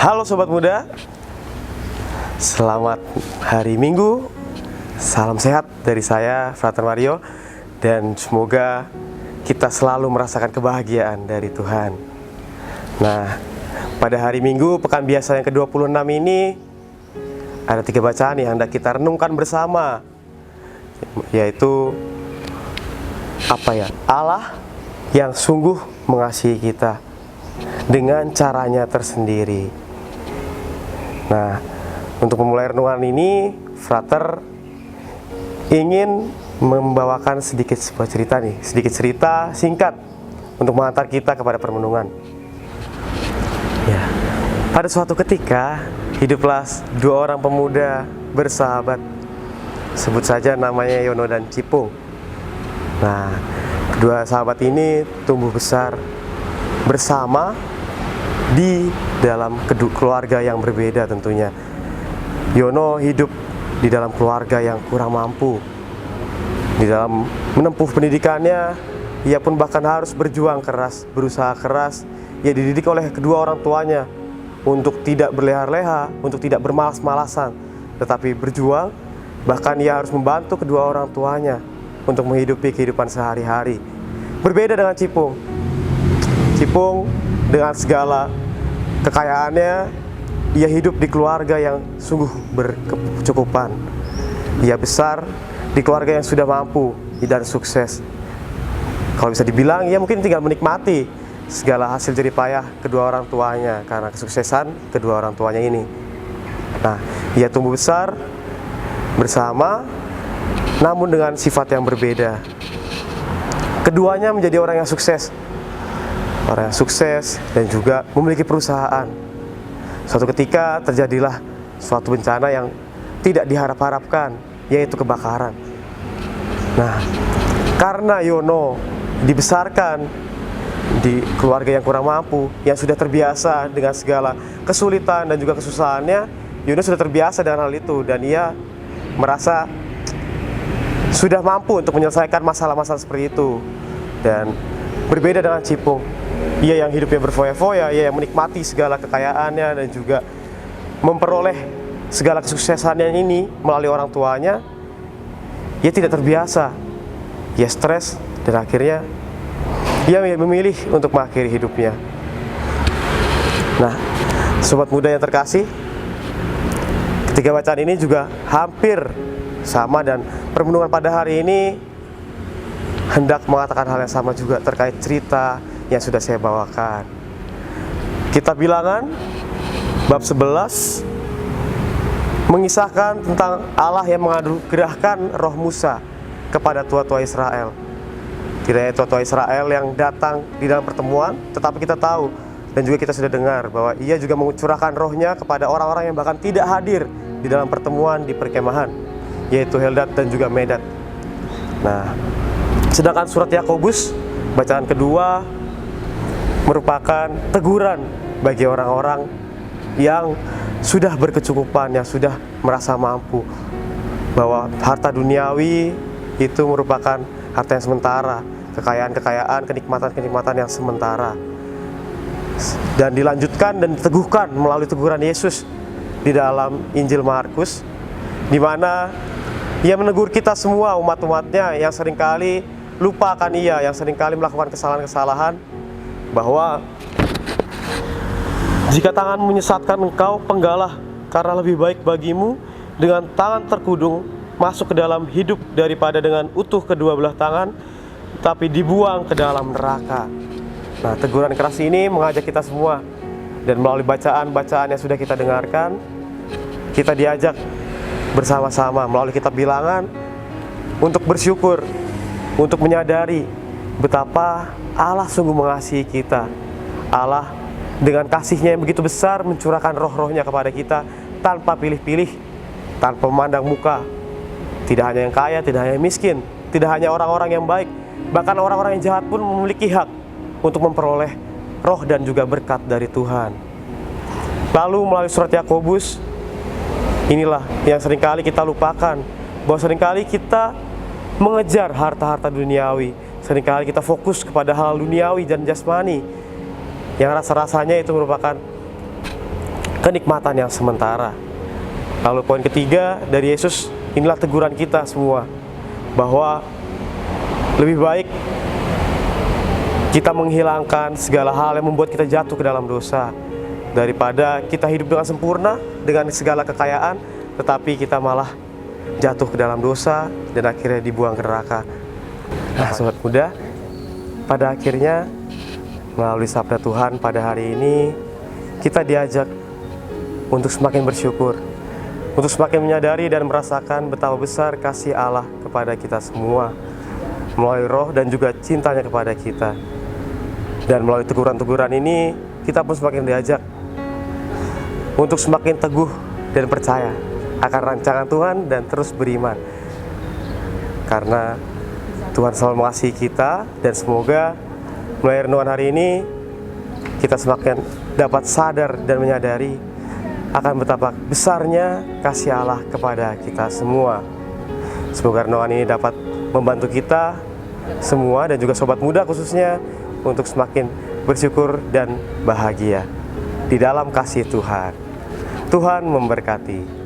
Halo Sobat Muda, selamat hari Minggu. Salam sehat dari saya, Frater Mario. Dan semoga kita selalu merasakan kebahagiaan dari Tuhan. Nah, pada hari Minggu, pekan biasa yang ke-26 ini, ada 3 bacaan yang hendak kita renungkan bersama, yaitu Allah yang sungguh mengasihi kita dengan caranya tersendiri. Nah, untuk memulai renungan ini, Frater ingin membawakan sedikit cerita singkat untuk mengantar kita kepada permenungan. Ya, pada suatu ketika hiduplah 2 orang pemuda bersahabat. Sebut saja namanya Yono dan Cipung. Nah, kedua sahabat ini tumbuh besar bersama di dalam keluarga yang berbeda tentunya. Yono hidup di dalam keluarga yang kurang mampu. Di dalam menempuh pendidikannya, ia pun bahkan harus berjuang keras, berusaha keras. Ia dididik oleh kedua orang tuanya untuk tidak berleha-leha, untuk tidak bermalas-malasan, tetapi berjuang. Bahkan ia harus membantu kedua orang tuanya untuk menghidupi kehidupan sehari-hari. Berbeda dengan Cipung. Cipung dengan segala kekayaannya, ia hidup di keluarga yang sungguh berkecukupan. Ia besar di keluarga yang sudah mampu dan sukses. Kalau bisa dibilang, ia mungkin tinggal menikmati segala hasil jerih payah kedua orang tuanya karena kesuksesan kedua orang tuanya ini. Nah, ia tumbuh besar bersama, namun dengan sifat yang berbeda. Keduanya menjadi orang yang sukses dan juga memiliki perusahaan. Suatu ketika terjadilah suatu bencana yang tidak diharap-harapkan, yaitu kebakaran. Nah, karena Yono dibesarkan di keluarga yang kurang mampu, yang sudah terbiasa dengan segala kesulitan dan juga kesusahannya, Yono sudah terbiasa dengan hal itu dan ia merasa sudah mampu untuk menyelesaikan masalah-masalah seperti itu. Dan berbeda dengan Cipung, ia yang hidupnya berfoya-foya, ia yang menikmati segala kekayaannya dan juga memperoleh segala kesuksesannya ini melalui orang tuanya. Ia tidak terbiasa, ia stres, dan akhirnya ia memilih untuk mengakhiri hidupnya. Nah, Sobat Muda yang terkasih, ketiga bacaan ini juga hampir sama, dan permenungan pada hari ini hendak mengatakan hal yang sama juga terkait cerita yang sudah saya bawakan. Kitab Bilangan bab 11 mengisahkan tentang Allah yang menganugerahkan roh Musa kepada tua-tua Israel. Tidak hanya tua-tua Israel yang datang di dalam pertemuan, tetapi kita tahu dan juga kita sudah dengar bahwa ia juga mengucurahkan rohnya kepada orang-orang yang bahkan tidak hadir di dalam pertemuan di perkemahan, yaitu Heldad dan juga Medad. Nah, sedangkan surat Yakobus bacaan kedua merupakan teguran bagi orang-orang yang sudah berkecukupan, yang sudah merasa mampu, bahwa harta duniawi itu merupakan harta yang sementara, kekayaan-kekayaan, kenikmatan-kenikmatan yang sementara. Dan dilanjutkan dan diteguhkan melalui teguran Yesus di dalam Injil Markus, di mana ia menegur kita semua umat-umatnya yang seringkali lupa akan ia, yang seringkali melakukan kesalahan-kesalahan, bahwa jika tanganmu menyesatkan engkau, penggalah, karena lebih baik bagimu dengan tangan terkudung masuk ke dalam hidup daripada dengan utuh kedua belah tangan tapi dibuang ke dalam neraka. Nah, teguran keras ini mengajak kita semua, dan melalui bacaan-bacaan yang sudah kita dengarkan, kita diajak bersama-sama melalui kitab Bilangan untuk bersyukur, untuk menyadari betapa Allah sungguh mengasihi kita. Allah dengan kasih-Nya yang begitu besar mencurahkan roh-rohnya kepada kita tanpa pilih-pilih, tanpa memandang muka. Tidak hanya yang kaya, tidak hanya yang miskin, tidak hanya orang-orang yang baik, bahkan orang-orang yang jahat pun memiliki hak untuk memperoleh roh dan juga berkat dari Tuhan. Lalu melalui surat Yakobus, inilah yang seringkali kita lupakan, bahwa seringkali kita mengejar harta-harta duniawi, seringkali kita fokus kepada hal duniawi dan jasmani, yang rasa-rasanya itu merupakan kenikmatan yang sementara. Lalu poin ketiga dari Yesus, inilah teguran kita semua, bahwa lebih baik kita menghilangkan segala hal yang membuat kita jatuh ke dalam dosa, daripada kita hidup dengan sempurna, dengan segala kekayaan, tetapi kita malah jatuh ke dalam dosa dan akhirnya dibuang ke neraka. Nah, sobat muda, pada akhirnya melalui sabda Tuhan pada hari ini, kita diajak untuk semakin bersyukur, untuk semakin menyadari dan merasakan betapa besar kasih Allah kepada kita semua, melalui roh dan juga cintanya kepada kita. Dan melalui teguran-teguran ini, kita pun semakin diajak untuk semakin teguh dan percaya akan rancangan Tuhan dan terus beriman. Karena Tuhan selalu mengasihi kita, dan semoga melalui renungan hari ini kita semakin dapat sadar dan menyadari akan betapa besarnya kasih Allah kepada kita semua. Semoga renungan ini dapat membantu kita semua dan juga sobat muda khususnya untuk semakin bersyukur dan bahagia di dalam kasih Tuhan. Tuhan memberkati.